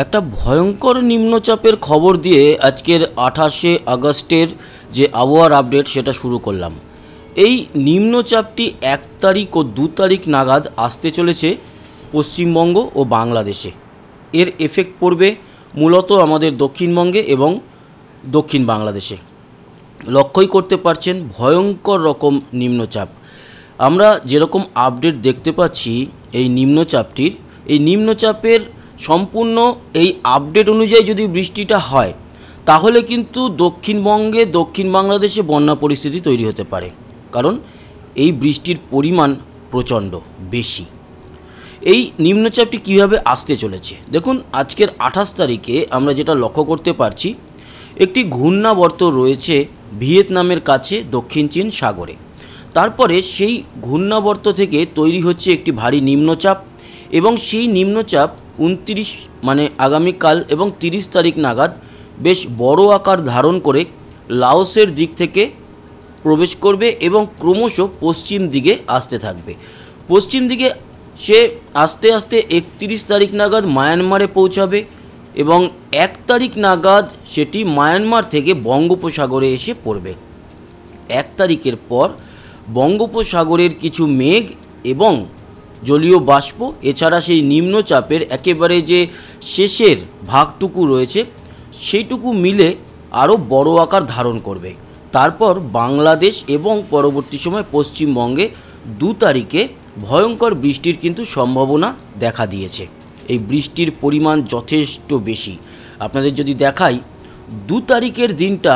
একটা ভয়ঙ্কর নিম্নচাপের খবর দিয়ে আজকের 28শে আগস্টের যে আবহাওয়ার আপডেট সেটা শুরু করলাম। এই নিম্নচাপটি 1 তারিখ ও 2 তারিখ নাগাদ আসতে চলেছে পশ্চিমবঙ্গ ও বাংলাদেশে। এর এফেক্ট পড়বে মূলত আমাদের দক্ষিণবঙ্গে এবং দক্ষিণ বাংলাদেশে। লক্ষ্যই করতে পারছেন ভয়ঙ্কর রকম নিম্নচাপ। আমরা যেরকম আপডেট দেখতে পাচ্ছি এই নিম্নচাপের সম্পূর্ণ এই আপডেট অনুযায়ী যদি বৃষ্টিটা হয় তাহলে কিন্তু দক্ষিণবঙ্গে দক্ষিণ বাংলাদেশে বন্যা পরিস্থিতি তৈরি হতে পারে, কারণ এই বৃষ্টির পরিমাণ প্রচণ্ড বেশি। এই নিম্নচাপটি কীভাবে আসতে চলেছে দেখুন, আজকের 28 তারিখে আমরা যেটা লক্ষ্য করতে পারছি, একটি ঘূর্ণাবর্ত রয়েছে ভিয়েতনামের কাছে দক্ষিণ চীন সাগরে। তারপরে সেই ঘূর্ণাবর্ত থেকে তৈরি হচ্ছে একটি ভারী নিম্নচাপ এবং সেই নিম্নচাপ 29 মানে আগামীকাল এবং 30 তারিখ নাগাদ বেশ বড় আকার ধারণ করে লাওসের দিক থেকে প্রবেশ করবে এবং ক্রমশ পশ্চিম দিকে আসতে থাকবে। পশ্চিম দিকে সে আস্তে আস্তে 31 তারিখ নাগাদ মায়ানমারে পৌঁছাবে এবং 1 তারিখ নাগাদ সেটি মায়ানমার থেকে বঙ্গোপসাগরে এসে পড়বে। 1 তারিখের পর বঙ্গোপসাগরের কিছু মেঘ এবং জলীয় বাষ্প, এছাড়া সেই নিম্নচাপের একেবারে যে শেষের ভাগটুকু রয়েছে সেইটুকু মিলে আরও বড় আকার ধারণ করবে। তারপর বাংলাদেশ এবং পরবর্তী সময় পশ্চিমবঙ্গে 2 তারিখে ভয়ঙ্কর বৃষ্টির কিন্তু সম্ভাবনা দেখা দিয়েছে। এই বৃষ্টির পরিমাণ যথেষ্ট বেশি। আপনাদের যদি দেখাই 2 তারিখের দিনটা,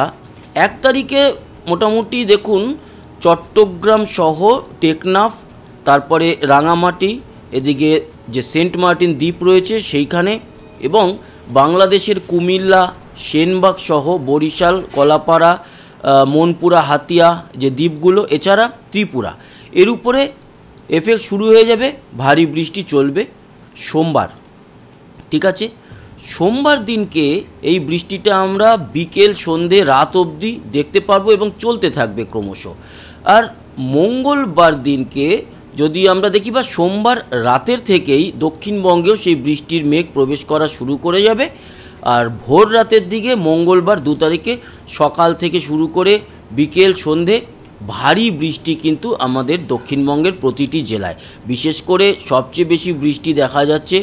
1 তারিখে মোটামুটি দেখুন চট্টগ্রাম সহ টেকনাফ, তারপরে রাঙামাটি, এদিকে যে সেন্ট মার্টিন দ্বীপ রয়েছে সেইখানে, এবং বাংলাদেশের কুমিল্লা, সেনবাগ সহ বরিশাল, কলাপাড়া, মনপুরা, হাতিয়া যে দ্বীপগুলো, এছাড়া ত্রিপুরা, এর উপরে এফেক্ট শুরু হয়ে যাবে। ভারী বৃষ্টি চলবে সোমবার। ঠিক আছে, সোমবার দিনকে এই বৃষ্টিটা আমরা বিকেল, সন্ধে, রাত অবধি দেখতে পারবো এবং চলতে থাকবে ক্রমশ। আর মঙ্গলবার দিনকে যদি আমরা দেখি, বা সোমবার রাতের থেকেই দক্ষিণবঙ্গেও সেই বৃষ্টির মেঘ প্রবেশ করা শুরু করে যাবে। আর ভোর রাতের দিকে মঙ্গলবার 2 তারিখে সকাল থেকে শুরু করে বিকেল, সন্ধে ভারী বৃষ্টি কিন্তু আমাদের দক্ষিণবঙ্গের প্রতিটি জেলায়। বিশেষ করে সবচেয়ে বেশি বৃষ্টি দেখা যাচ্ছে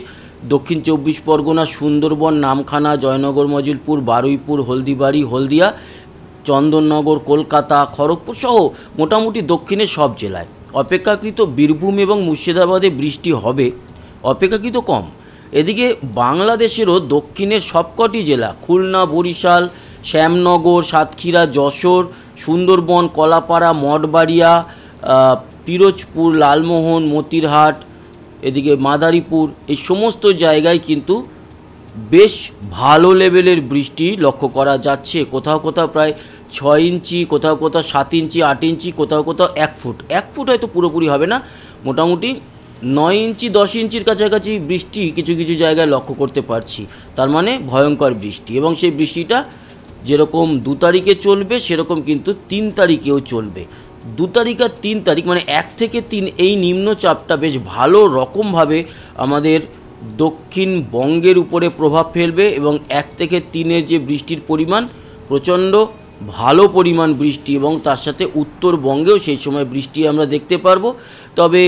দক্ষিণ 24 পরগনা, সুন্দরবন, নামখানা, জয়নগর, মজিলপুর, বারুইপুর, হলদিবাড়ি, হলদিয়া, চন্দননগর, কলকাতা, খড়গপুর সহ মোটামুটি দক্ষিণের সব জেলায়। অপেক্ষাকৃত বীরভূম এবং মুর্শিদাবাদে বৃষ্টি হবে অপেক্ষাকৃত কম। এদিকে বাংলাদেশেরও দক্ষিণের সবকটি জেলা, খুলনা, বরিশাল, শ্যামনগর, সাতক্ষীরা, যশোর, সুন্দরবন, কলাপাড়া, মঠবাড়িয়া, পিরোজপুর, লালমোহন, মতিরহাট, এদিকে মাদারীপুর, এই সমস্ত জায়গায় কিন্তু বেশ ভালো লেভেলের বৃষ্টি লক্ষ্য করা যাচ্ছে। কোথাও কোথাও প্রায় 6 ইঞ্চি, কোথাও কোথাও 7 ইঞ্চি, 8 ইঞ্চি, কোথাও কোথাও 1 ফুট। 1 ফুট হয়তো পুরোপুরি হবে না, মোটামুটি 9 ইঞ্চি 10 ইঞ্চির কাছাকাছি বৃষ্টি কিছু কিছু জায়গায় লক্ষ্য করতে পারছি। তার মানে ভয়ঙ্কর বৃষ্টি, এবং সেই বৃষ্টিটা যেরকম 2 তারিখে চলবে সেরকম কিন্তু 3 তারিখেও চলবে। 2 তারিখ আর 3 তারিখ মানে 1 থেকে 3 এই নিম্নচাপটা বেশ ভালো রকমভাবে আমাদের দক্ষিণবঙ্গের উপরে প্রভাব ফেলবে এবং 1 থেকে 3-এর যে বৃষ্টির পরিমাণ প্রচণ্ড ভালো পরিমাণ বৃষ্টি, এবং তার সাথে উত্তরবঙ্গেও সেই সময় বৃষ্টি আমরা দেখতে পারবো। তবে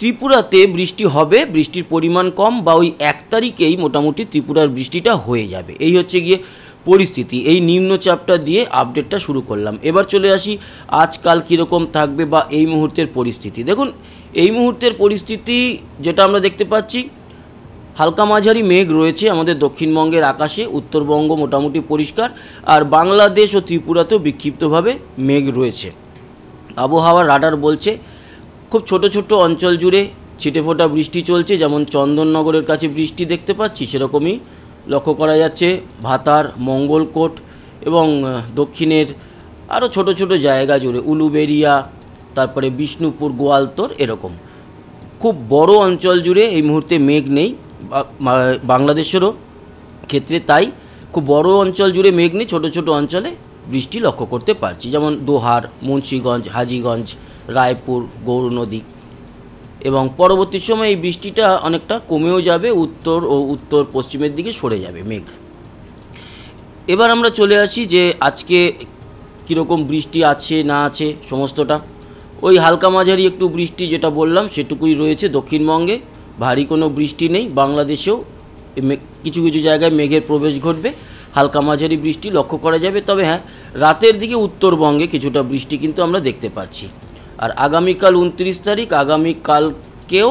ত্রিপুরাতে বৃষ্টি হবে, বৃষ্টির পরিমাণ কম, বা ওই 1 তারিখেই মোটামুটি ত্রিপুরার বৃষ্টিটা হয়ে যাবে। এই হচ্ছে গিয়ে পরিস্থিতি। এই নিম্নচাপটা দিয়ে আপডেটটা শুরু করলাম। এবার চলে আসি আজকাল কীরকম থাকবে বা এই মুহূর্তের পরিস্থিতি। দেখুন, এই মুহূর্তের পরিস্থিতি যেটা আমরা দেখতে পাচ্ছি, হালকা মাঝারি মেঘ রয়েছে আমাদের দক্ষিণবঙ্গের আকাশে। উত্তরবঙ্গ মোটামুটি পরিষ্কার, আর বাংলাদেশ ও ত্রিপুরাতেও বিক্ষিপ্তভাবে মেঘ রয়েছে। আবহাওয়ার রাডার বলছে খুব ছোট ছোট অঞ্চল জুড়ে ছিটেফোঁটা বৃষ্টি চলছে। যেমন চন্দননগরের কাছে বৃষ্টি দেখতে পাচ্ছি, সেরকমই লক্ষ্য করা যাচ্ছে ভাতার, মঙ্গলকোট এবং দক্ষিণের আরও ছোট ছোট জায়গা জুড়ে, উলুবেড়িয়া, তারপরে বিষ্ণুপুর, গোয়ালতোর, এরকম খুব বড় অঞ্চল জুড়ে এই মুহূর্তে মেঘ নেই। বাংলাদেশেরও ক্ষেত্রে তাই, খুব বড় অঞ্চল জুড়ে মেঘ নেই, ছোট ছোট অঞ্চলে বৃষ্টি লক্ষ্য করতে পারছি, যেমন দোহার, মুন্সিগঞ্জ, হাজীগঞ্জ, রায়পুর, গৌরনদী। এবং পরবর্তী সময় এই বৃষ্টিটা অনেকটা কমেও যাবে, উত্তর ও উত্তর পশ্চিমের দিকে সরে যাবে মেঘ। এবার আমরা চলে আসি যে আজকে কীরকম বৃষ্টি আছে না আছে সমস্তটা। ওই হালকা মাঝারি একটু বৃষ্টি যেটা বললাম সেটুকুই রয়েছে দক্ষিণবঙ্গে, ভারী কোনো বৃষ্টি নেই। বাংলাদেশেও কিছু কিছু জায়গায় মেঘের প্রবেশ ঘটবে, হালকা মাঝারি বৃষ্টি লক্ষ্য করা যাবে। তবে হ্যাঁ, রাতের দিকে উত্তরবঙ্গে কিছুটা বৃষ্টি কিন্তু আমরা দেখতে পাচ্ছি। আর আগামীকাল 29 তারিখ, আগামীকালকেও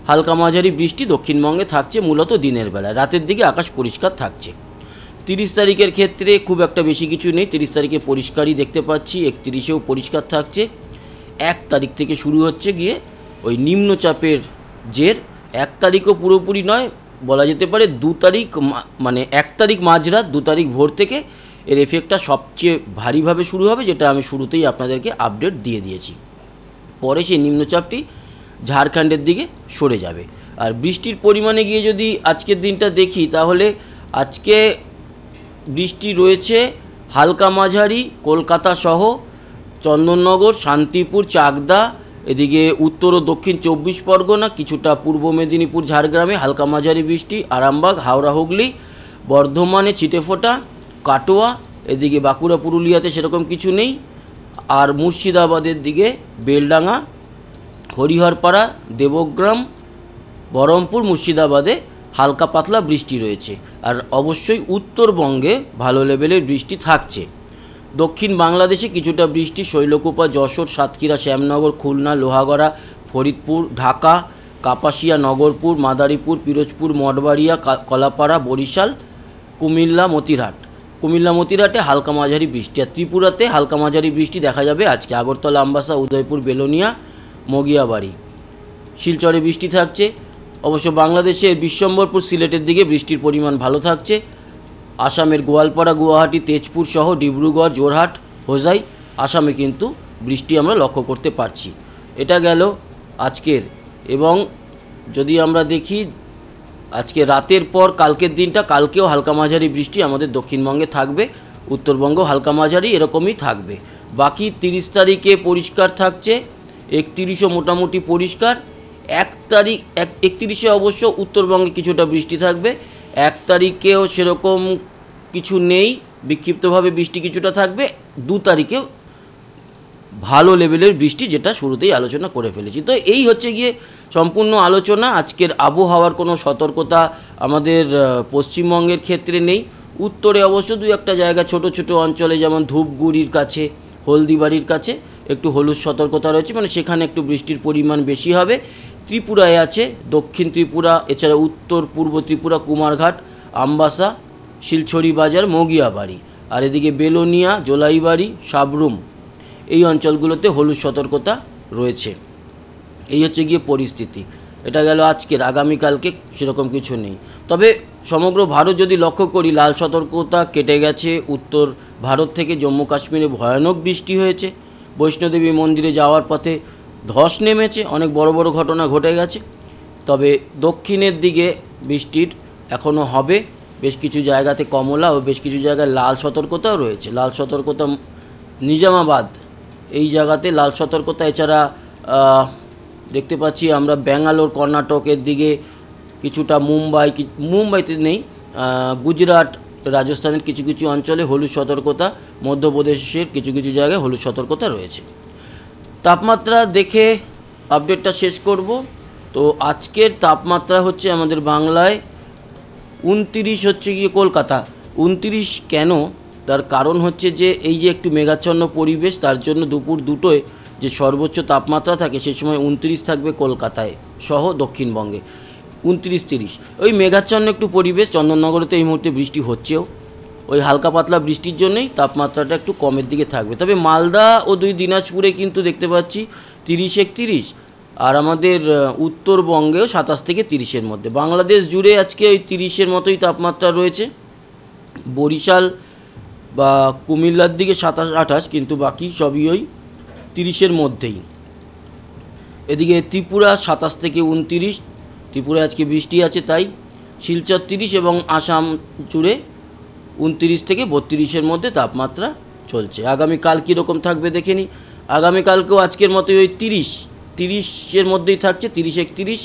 হালকা মাঝারি বৃষ্টি দক্ষিণবঙ্গে থাকছে, মূলত দিনের বেলায়। রাতের দিকে আকাশ পরিষ্কার থাকছে। 30 তারিখের ক্ষেত্রে খুব একটা বেশি কিছু নেই, 30 তারিখে পরিষ্কারই দেখতে পাচ্ছি, 31-এও পরিষ্কার থাকছে। 1 তারিখ থেকে শুরু হচ্ছে গিয়ে ওই নিম্নচাপের জের। 1 তারিখও পুরোপুরি নয়, বলা যেতে পারে 2 তারিখ, মানে 1 তারিখ মাঝরাত, 2 তারিখ ভোর থেকে এর এফেক্টটা সবচেয়ে ভারীভাবে শুরু হবে, যেটা আমি শুরুতেই আপনাদেরকে আপডেট দিয়ে দিয়েছি। পরে সেই নিম্নচাপটি ঝাড়খণ্ডের দিকে সরে যাবে। আর বৃষ্টির পরিমাণে গিয়ে যদি আজকের দিনটা দেখি, তাহলে আজকে বৃষ্টি রয়েছে হালকা মাঝারি কলকাতা সহ চন্দননগর, শান্তিপুর, চাকদা, এদিকে উত্তর ও দক্ষিণ 24 পরগনা, কিছুটা পূর্ব মেদিনীপুর, ঝাড়গ্রামে হালকা মাঝারি বৃষ্টি, আরামবাগ, হাওড়া, হুগলি, বর্ধমানে ছিটেফোঁটা, কাটোয়া, এদিকে বাঁকুড়া, পুরুলিয়াতে সেরকম কিছু নেই। আর মুর্শিদাবাদের দিকে বেলডাঙ্গা, হরিহরপাড়া, দেবগ্রাম, বহরমপুর, মুর্শিদাবাদে হালকা পাতলা বৃষ্টি রয়েছে। আর অবশ্যই উত্তরবঙ্গে ভালো লেভেলের বৃষ্টি থাকছে। দক্ষিণ বাংলাদেশে কিছুটা বৃষ্টি শৈলকুপা, যশোর, সাতক্ষীরা, শ্যামনগর, খুলনা, লোহাগড়া, ফরিদপুর, ঢাকা, কাপাসিয়া, নগরপুর, মাদারীপুর, পিরোজপুর, মঠবাড়িয়া, কলাপাড়া, বরিশাল, কুমিল্লা, মতিরাটে হালকা মাঝারি বৃষ্টি। আর ত্রিপুরাতে হালকা মাঝারি বৃষ্টি দেখা যাবে আজকে। আগরতলা, আমবাসা, উদয়পুর, বেলোনিয়া, মগিয়াবাড়ি, শিলচরে বৃষ্টি থাকছে। অবশ্য বাংলাদেশের বিশ্বম্বরপুর, সিলেটের দিকে বৃষ্টির পরিমাণ ভালো থাকছে। আসামের গোয়ালপাড়া, গুয়াহাটি, তেজপুর সহ ডিব্রুগড়, জোরহাট, হোজাই, আসামে কিন্তু বৃষ্টি আমরা লক্ষ্য করতে পারছি। এটা গেল আজকের। এবং যদি আমরা দেখি আজকে রাতের পর কালকের দিনটা, কালকেও হালকা মাঝারি বৃষ্টি আমাদের দক্ষিণবঙ্গে থাকবে, উত্তরবঙ্গ হালকা মাঝারি এরকমই থাকবে। বাকি 30 তারিখে পরিষ্কার থাকছে, 31ও মোটামুটি পরিষ্কার। 31-এ অবশ্য উত্তরবঙ্গে কিছুটা বৃষ্টি থাকবে। 1 তারিখেও সেরকম কিছু নেই, বিক্ষিপ্তভাবে বৃষ্টি কিছুটা থাকবে। 2 তারিখেও ভালো লেভেলের বৃষ্টি, যেটা শুরুতেই আলোচনা করে ফেলেছি। তো এই হচ্ছে গিয়ে সম্পূর্ণ আলোচনা। আজকের আবহাওয়ার কোনো সতর্কতা আমাদের পশ্চিমবঙ্গের ক্ষেত্রে নেই। উত্তরে অবশ্য 2-1টা জায়গা ছোট ছোট অঞ্চলে, যেমন ধূপগুড়ির কাছে, হলদিবাড়ির কাছে একটু হলুদ সতর্কতা রয়েছে, মানে সেখানে একটু বৃষ্টির পরিমাণ বেশি হবে। ত্রিপুরায় আছে, দক্ষিণ ত্রিপুরা, এছাড়া উত্তর পূর্ব ত্রিপুরা, কুমারঘাট, আমবাসা, শিলছড়ি বাজার, মগিয়াবাড়ি, আর এদিকে বেলোনিয়া, জোলাইবাড়ি, সাবরুম, এই অঞ্চলগুলোতে হলুদ সতর্কতা রয়েছে। এই হচ্ছে গিয়ে পরিস্থিতি। এটা গেল আজকের। আগামীকালকে সেরকম কিছু নেই। তবে সমগ্র ভারত যদি লক্ষ্য করি, লাল সতর্কতা কেটে গেছে। উত্তর ভারত থেকে জম্মু কাশ্মীরে ভয়ানক বৃষ্টি হয়েছে। বৈষ্ণোদেবী মন্দিরে যাওয়ার পথে ধস নেমেছে, অনেক বড় বড় ঘটনা ঘটে গেছে। তবে দক্ষিণের দিকে বৃষ্টির এখনও হবে, বেশ কিছু জায়গাতে কমলা ও বেশ কিছু জায়গায় লাল সতর্কতাও রয়েছে। লাল সতর্কতা নিজামাবাদ, এই জায়গাতে লাল সতর্কতা। এছাড়া দেখতে পাচ্ছি আমরা ব্যাঙ্গালোর, কর্ণাটকের দিকে কিছুটা, মুম্বাইতে নেই, গুজরাট, রাজস্থানের কিছু কিছু অঞ্চলে হলুদ সতর্কতা, মধ্যপ্রদেশের কিছু কিছু জায়গায় হলুদ সতর্কতা রয়েছে। তাপমাত্রা দেখে আপডেটটা শেষ করব। তো আজকের তাপমাত্রা হচ্ছে আমাদের বাংলায় 29 হচ্ছে গিয়ে কলকাতা। 29 কেন, তার কারণ হচ্ছে যে এই যে একটু মেঘাচ্ছন্ন পরিবেশ, তার জন্য দুপুর 2টোয় যে সর্বোচ্চ তাপমাত্রা থাকে সে সময় 29 থাকবে কলকাতায় সহ দক্ষিণবঙ্গে, 29-30। ওই মেঘাচ্ছন্ন একটু পরিবেশ। চন্দননগরেতে এই মুহূর্তে বৃষ্টি হচ্ছেও, ওই হালকা পাতলা বৃষ্টির জন্যই তাপমাত্রাটা একটু কমের দিকে থাকবে। তবে মালদা ও 2 দিনাজপুরে কিন্তু দেখতে পাচ্ছি 30-31, আর আমাদের উত্তরবঙ্গেও 27 থেকে 30-এর মধ্যে। বাংলাদেশ জুড়ে আজকে ওই 30-এর মতোই তাপমাত্রা রয়েছে। বরিশাল বা কুমিল্লার দিকে 27-28, কিন্তু বাকি সবই ওই 30-এর মধ্যেই। এদিকে ত্রিপুরা 27 থেকে 29, ত্রিপুরায় আজকে বৃষ্টি আছে তাই। শিলচর 30 এবং আসাম জুড়ে 29 থেকে 32-এর মধ্যে তাপমাত্রা চলছে। আগামীকাল কীরকম থাকবে দেখে নিই। আগামীকালকেও আজকের মতোই ওই 30, 30-এর মধ্যেই থাকছে, 30-31।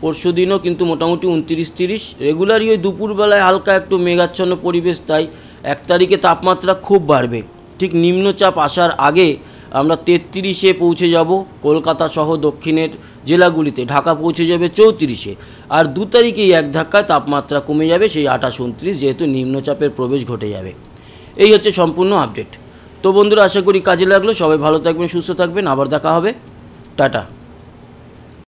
পরশু দিনও কিন্তু মোটামুটি 29-30। রেগুলারই ওই দুপুরবেলায় হালকা একটু মেঘাচ্ছন্ন পরিবেশ, তাই 1 তারিখে তাপমাত্রা খুব বাড়বে। ঠিক নিম্নচাপ আসার আগে আমরা 33-এ পৌঁছে যাব কলকাতা সহ দক্ষিণের জেলাগুলিতে। ঢাকা পৌঁছে যাবে 34-এ। আর 2 তারিখেই এক ধাক্কায় তাপমাত্রা কমে যাবে সেই 28-29, যেহেতু নিম্নচাপের প্রবেশ ঘটে যাবে। এই হচ্ছে সম্পূর্ণ আপডেট। তো বন্ধুরা, আশা করি কাজে লাগলো। সবাই ভালো থাকবেন, সুস্থ থাকবেন। আবার দেখা হবে। টাটা।